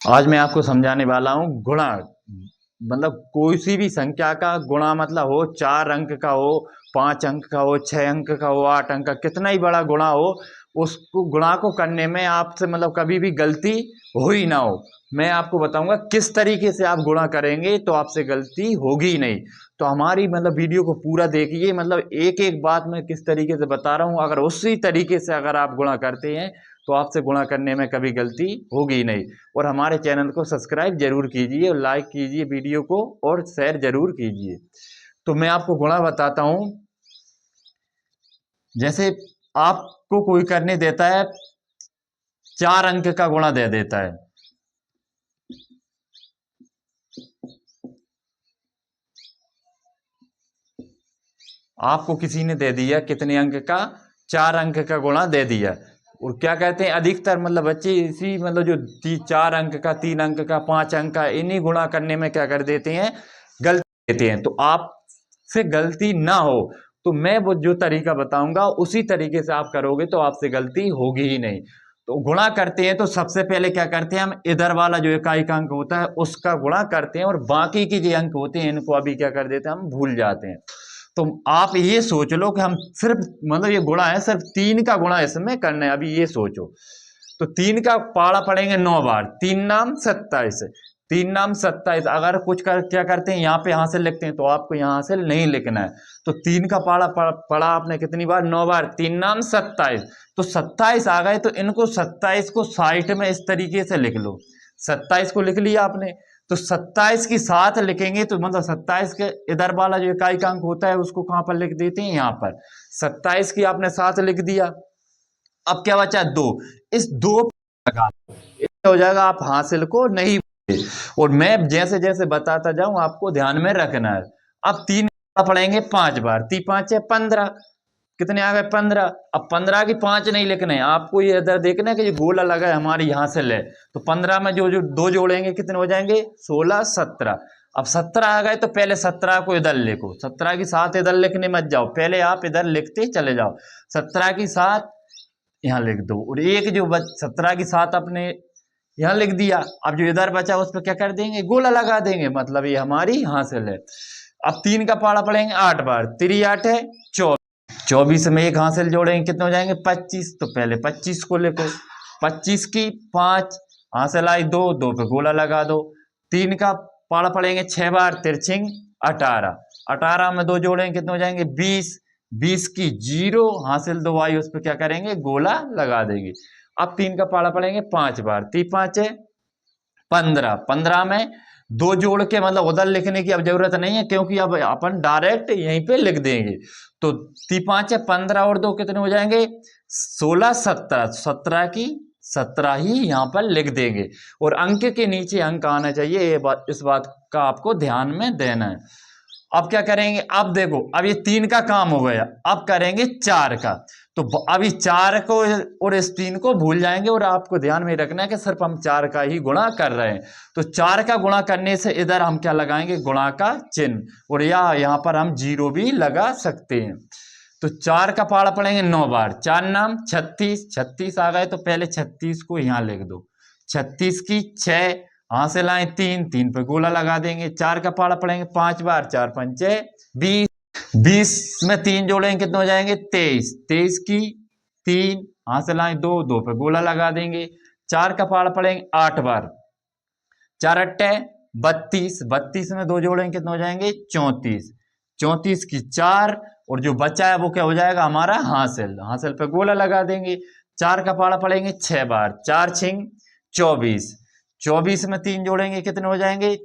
आज मैं आपको समझाने वाला हूँ गुणा। मतलब कोई सी भी संख्या का गुणा, मतलब हो 4 अंक का हो, 5 अंक का हो, 6 अंक का हो, 8 अंक का, कितना ही बड़ा गुणा हो, उसको गुणा को करने में आपसे मतलब कभी भी गलती हो ही ना हो। मैं आपको बताऊंगा किस तरीके से आप गुणा करेंगे तो आपसे गलती होगी ही नहीं। तो हमारी मतलब वीडियो को पूरा देखिए, मतलब एक एक बात मैं किस तरीके से बता रहा हूँ, अगर उसी तरीके से अगर आप गुणा करते हैं तो आपसे गुणा करने में कभी गलती होगी ही नहीं। और हमारे चैनल को सब्सक्राइब जरूर कीजिए और लाइक कीजिए वीडियो को और शेयर जरूर कीजिए। तो मैं आपको गुणा बताता हूं। जैसे आपको कोई करने देता है, 4 अंक का गुणा दे देता है। आपको किसी ने दे दिया कितने अंक का, 4 अंक का गुणा दे दिया। और क्या कहते हैं, अधिकतर मतलब बच्चे इसी मतलब जो 4 अंक का, 3 अंक का, 5 अंक का, इन्हीं गुणा करने में क्या कर देते हैं, गलती देते हैं। तो आप से गलती ना हो तो मैं वो जो तरीका बताऊंगा उसी तरीके से आप करोगे तो आपसे गलती होगी ही नहीं। तो गुणा करते हैं तो सबसे पहले क्या करते हैं, हम इधर वाला जो इकाई का अंक होता है उसका गुणा करते हैं, और बाकी के जो अंक होते हैं इनको अभी क्या कर देते हैं, हम भूल जाते हैं। तो आप ये सोच लो कि हम सिर्फ मतलब ये गुणा है, सिर्फ 3 का गुणा इसमें करना है। अभी ये सोचो, तो 3 का पाड़ा पड़ेंगे 9 बार, 3 नाम 27, 3 नाम 27। अगर कुछ कर क्या करते हैं, यहाँ पे हासिल लिखते हैं तो आपको यहाँ हासिल नहीं लिखना है। तो 3 का पाड़ा पड़ा आपने कितनी बार, 9 बार, 3 नाम 27। तो 27 आ गए तो इनको 27 को साइड में इस तरीके से लिख लो। 27 को लिख लिया आपने, तो 27 की साथ लिखेंगे तो मतलब 27 के इधर वाला जो इकाई का अंक होता है उसको कहां पर लिख देते हैं, यहाँ पर। 27 की आपने साथ लिख दिया। अब क्या बचा, 2। इस 2 लगा दो, इससे हो जाएगा आप हासिल को नहीं भूलेंगे। और मैं जैसे जैसे बताता जाऊं आपको ध्यान में रखना है। अब 3 पढ़ेंगे 5 बार, 3 5 है 15, कितने आ गए, 15। अब 15 की 5 नहीं लिखने हैं आपको, ये इधर देखना है कि ये गोला लगा है हमारी यहाँ से ले। तो 15 में जो जो 2 जोड़ेंगे कितने हो जाएंगे, 16 17। अब 17 आ गए तो पहले 17 को इधर लिखो, 17 की 7 इधर लिखने मत जाओ, पहले आप इधर लिखते चले जाओ। 17 की 7 यहाँ लिख दो, और एक जो 17 की 7 अपने यहाँ लिख दिया। अब जो इधर बचा उस पर क्या कर देंगे, गोला लगा देंगे, मतलब ये हमारी हासिल है। अब 3 का पाड़ा पड़ेंगे 8 बार, 3 8 है 24, 24 में एक हासिल जोड़ेंगे कितने हो जाएंगे, 25। तो पहले 25 को लिखो, 25 की 5 हासिल आई, 2 2 पे गोला लगा दो। 3 का पाड़ा पड़ेंगे 6 बार, तिरछिंग 18, 18 में 2 जोड़ेंगे कितने हो जाएंगे, 20, 20 की 0 हासिल 2 आई, उस पर क्या करेंगे, गोला लगा देंगे। अब 3 का पाड़ा पड़ेंगे 5 बार, 3 5 है 15, 15 में 2 जोड़ के मतलब उधर लिखने की अब जरूरत नहीं है, क्योंकि अब अपन डायरेक्ट यहीं पे लिख देंगे। तो 3 5 है 15 और 2 कितने हो जाएंगे, 16 17, 17 की 17 ही यहाँ पर लिख देंगे। और अंक के नीचे अंक आना चाहिए, ये बात, इस बात का आपको ध्यान में देना है। अब क्या करेंगे, अब देखो, अब ये 3 का काम हो गया, अब करेंगे 4 का। तो अभी 4 को और इस 3 को भूल जाएंगे, और आपको ध्यान में रखना है कि सिर्फ हम 4 का ही गुणा कर रहे हैं। तो 4 का गुणा करने से इधर हम क्या लगाएंगे, गुणा का चिन्ह, और या यहाँ पर हम 0 भी लगा सकते हैं। तो 4 का पाड़ा पड़ेंगे 9 बार, 4 नाम 36, 36 आ गए तो पहले 36 को यहाँ लिख दो। 36 की 6 हां से लाए 3, 3 पे गोला लगा देंगे। 4 का पाड़ा पड़ेंगे 5 बार, 4 पंचे 20, 20 में 3 जोड़ेंगे कितने हो जाएंगे, 23, 23 की 3 हां से लाए 2, 2 पे गोला लगा देंगे। 4 का पाड़ा पड़ेंगे 8 बार, 4 अट्टे 32, 32 में 2 जोड़ेंगे कितने हो जाएंगे, 34, 34 की 4, और जो बचा है वो क्या हो जाएगा हमारा, हासिल, हासिल पे गोला लगा देंगे। 4 का पाड़ा पड़ेंगे 6 बार, 4 छिंग 24, 24 में 3 जोड़ेंगे कितने हो जाएंगे,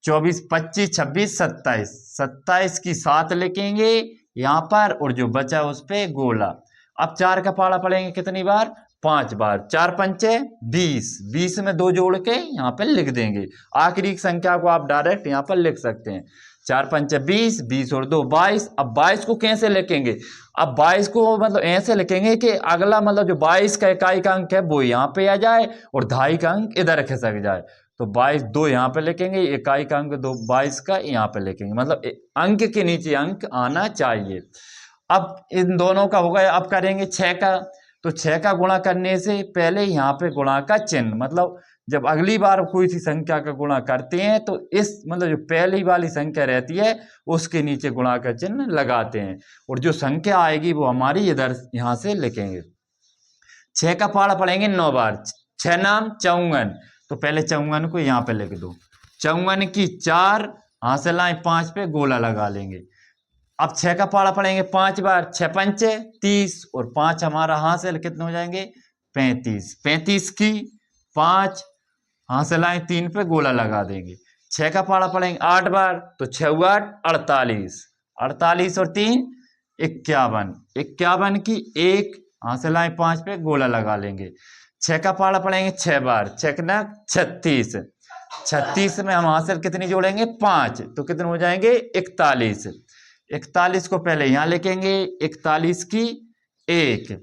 24 25 26 27, 27 की 7 लिखेंगे यहाँ पर, और जो बचा उस पे गोला। अब 4 का पाड़ा पड़ेंगे कितनी बार, 5 बार, 4 पंचे 20, 20 में 2 जोड़ के यहाँ पे लिख देंगे। आखिरी संख्या को आप डायरेक्ट यहाँ पर लिख सकते हैं। 4 पंचे 20, 20 और 2 22। अब 22 को कैसे लिखेंगे, अब 22 को मतलब ऐसे लिखेंगे कि अगला मतलब जो 22 का इकाई का अंक है वो यहाँ पे आ जाए और दहाई का अंक इधर खिसक जाए। तो 22 2 यहाँ पे लिखेंगे, इकाई का अंक 2 22 का यहाँ पे लिखेंगे, मतलब अंक के नीचे अंक आना चाहिए। अब इन दोनों का हो गया, अब करेंगे 6 का। तो 6 का गुणा करने से पहले यहाँ पे गुणा का चिन्ह, मतलब जब अगली बार कोई सी संख्या का गुणा करते हैं तो इस मतलब जो पहली वाली संख्या रहती है उसके नीचे गुणा का चिन्ह लगाते हैं, और जो संख्या आएगी वो हमारी इधर यहाँ से लिखेंगे। 6 का पहाड़ा पढ़ेंगे 9 बार। 6 नाम 54, तो पहले 54 को यहाँ पे लिख दो। 54 की 4 हासिल लाए 5 पे गोला लगा लेंगे। अब 6 का पहाड़ा पढ़ेंगे 5 बार। 6 पंचे 30 और 5 हमारा हासिल कितने हो जाएंगे 35। 35 की 5 हासिल लाए 3 पे गोला लगा देंगे। 6 का पहाड़ा पढ़ेंगे 8 बार, तो 6 8 48। 48 और 3 51। 51 की 1 हासिल लाए 5 पे गोला लगा लेंगे। 6 का पहाड़ा पढ़ेंगे 6 बार। 6 ना 36। 36 में हम हासिल कितनी जोड़ेंगे 5, तो कितने हो जाएंगे 41। 41 को पहले यहां लिखेंगे। 41 की 1,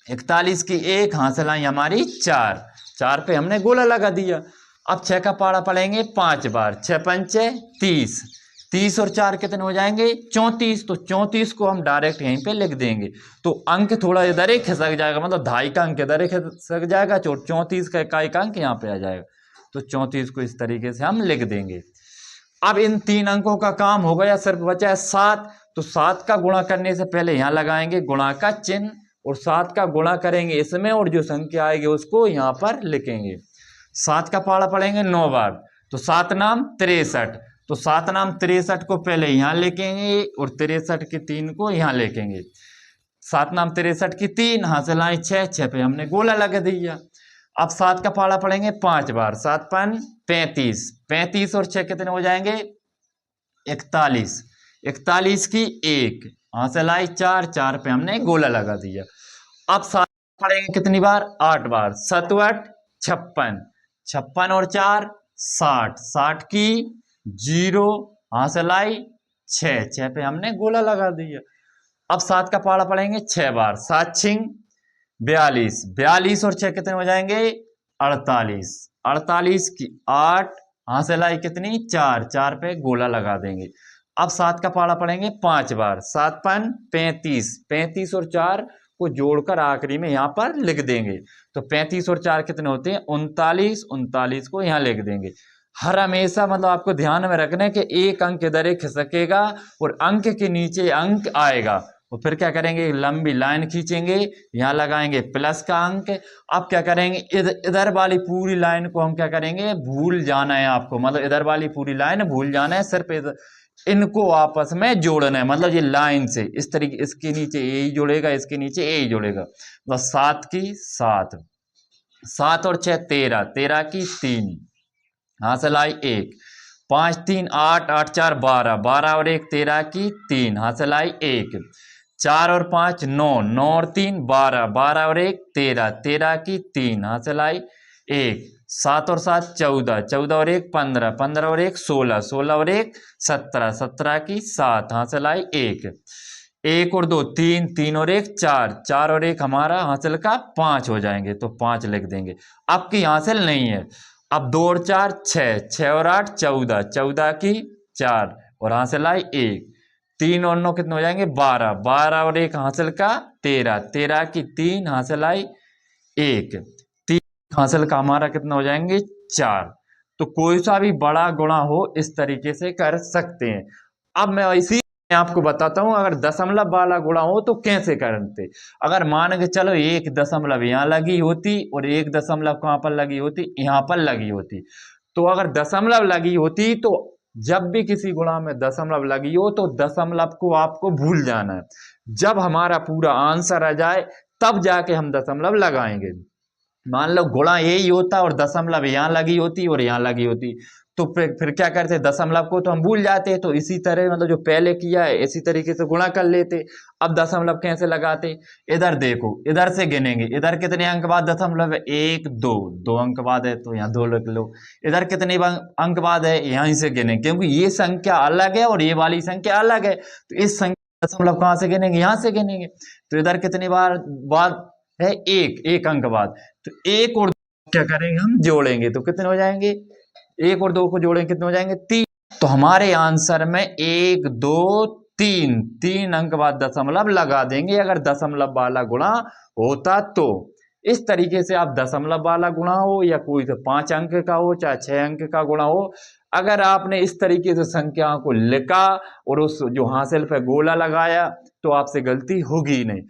41 की 1 हासिल आई हमारी 4। 4 पे हमने गोला लगा दिया। अब 6 का पहाड़ा पढ़ेंगे 5 बार। 6 पंचे 30। 30 और 4 कितने हो जाएंगे 34। तो 34 को हम डायरेक्ट यहीं पे लिख देंगे, तो अंक थोड़ा इधर ही खिसक जाएगा, मतलब 2.5 का अंक इधर ही खिसक जाएगा, 34 का 1 का अंक यहाँ पे आ जाएगा। तो 34 को इस तरीके से हम लिख देंगे। अब इन 3 अंकों का काम हो गया, सिर्फ बचा है 7। तो 7 का गुणा करने से पहले यहाँ लगाएंगे गुणा का चिन्ह, और 7 का गुणा करेंगे इसमें, और जो संख्या आएगी उसको यहाँ पर लिखेंगे। 7 का पहाड़ा पढ़ेंगे 9 बार, तो 7 नाम 63। तो 7 नाम 63 को पहले यहाँ लिखेंगे, और 63 की 3 को यहाँ लिखेंगे। 7 नाम 63 की 3 हासिल आई 6। 6 पे हमने गोला लगा दिया। अब 7 का पहाड़ा पढ़ेंगे 5 बार। 7 पन 35। 35 और 6 कितने हो जाएंगे 41। 41 की 1 हासिल आई 4। 4 पे हमने गोला लगा दिया। अब 7 पढ़ेंगे कितनी बार 8 बार। 7 8 56। 56 और 4 60। 60 की 0 हासिल आई 6। 6 पे हमने गोला लगा दिया। अब 7 का पहाड़ा पढ़ेंगे 6 बार। 7 6 42। 42 और 6 कितने हो जाएंगे 48। 48 की 8 हासिल आई कितनी 4। 4 पे गोला लगा देंगे। अब 7 का पहाड़ा पढ़ेंगे 5 बार। 7 पन 35। 35 और 4 को जोड़कर आखिरी में यहाँ पर लिख देंगे, तो 35 और 4 कितने होते हैं 39। 39 को यहाँ लिख देंगे। हर हमेशा मतलब आपको ध्यान में रखना है कि एक अंक इधर एक खिसकेगा और अंक के नीचे अंक आएगा, तो फिर क्या करेंगे लंबी लाइन खींचेंगे, यहाँ लगाएंगे प्लस का अंक। अब क्या करेंगे इधर वाली पूरी लाइन को हम क्या करेंगे भूल जाना है आपको, मतलब इधर वाली पूरी लाइन भूल जाना है, सिर्फ इनको आपस में जोड़ना है, मतलब ये लाइन से इस तरीके, इसके नीचे ए ही जोड़ेगा, इसके नीचे ए ही जोड़ेगा। मतलब 7 की 7। 7 और 6 13। 13 की 3 हासिल आई 1। 5 3 8। 8 4 12। 12 और 1 13 की 3 हासिल आई 1। 4 और 5 9। 9 और 3 12। 12 और 1 13। 13 की 3 हासिल आई 1। 7 और 7 14। 14 और 1 15। 15 और 1 16। 16 और 1 17। 17 की 7 हासिल आई 1। 1 और 2 3। 3 और 1 4। 4 और 1 हमारा हासिल का 5 हो जाएंगे, तो 5 लिख देंगे। अब की हासिल नहीं है। अब 2 और 4 6। 6 और 8 14। 14 की 4 और हासिल आई 1। 3 और 9 कितने हो जाएंगे 12। 12 और 1 हासिल का 13। 13 की 3 हासिल आई 1। 3 हासिल का हमारा कितना हो जाएंगे 4। तो कोई सा भी बड़ा गुणा हो इस तरीके से कर सकते हैं। अब मैं इसी आपको बताता हूं, अगर दशमलव वाला गुणा हो तो कैसे करते। अगर मान के चलो 1 दशमलव यहाँ लगी होती और 1 दशमलव कहां पर लगी होती, यहाँ पर लगी होती, तो अगर दशमलव लगी होती तो जब भी किसी गुणा में दशमलव लगी हो तो दशमलव को आपको भूल जाना है। जब हमारा पूरा आंसर आ जाए तब जाके हम दशमलव लगाएंगे। मान लो गुणा यही होता और दशमलव यहाँ लगी होती और यहाँ लगी होती, तो फिर क्या करते दशमलव को तो हम भूल जाते, तो इसी तरह मतलब जो पहले किया है इसी तरीके से गुणा कर लेते। अब दशमलव कैसे लगाते, इधर देखो, इधर से गिनेंगे, इधर कितने अंक बाद दशमलव है 1 2, 2 अंक बाद है तो यहाँ 2 लिख लो। इधर कितने अंक बाद है यहीं से गिने, क्योंकि ये संख्या अलग है और ये वाली संख्या अलग है, तो इस संख्या दशमलव कहाँ से गिनेंगे यहाँ से गिनेंगे। तो इधर कितनी बार बाद है 1 अंक बाद, तो 1 और 2 क्या करेंगे हम जोड़ेंगे, तो कितने हो जाएंगे 1 और 2 को जोड़ेंगे कितने हो जाएंगे 3। तो हमारे आंसर में 1 2 3 अंक बाद दशमलव लगा देंगे अगर दशमलव वाला गुणा होता तो। इस तरीके से आप दशमलव वाला गुणा हो या कोई तो 5 अंक का हो चाहे 6 अंक का गुणा हो, अगर आपने इस तरीके से संख्याओं को लिखा और उस जो हासिल पे गोला लगाया तो आपसे गलती होगी ही नहीं।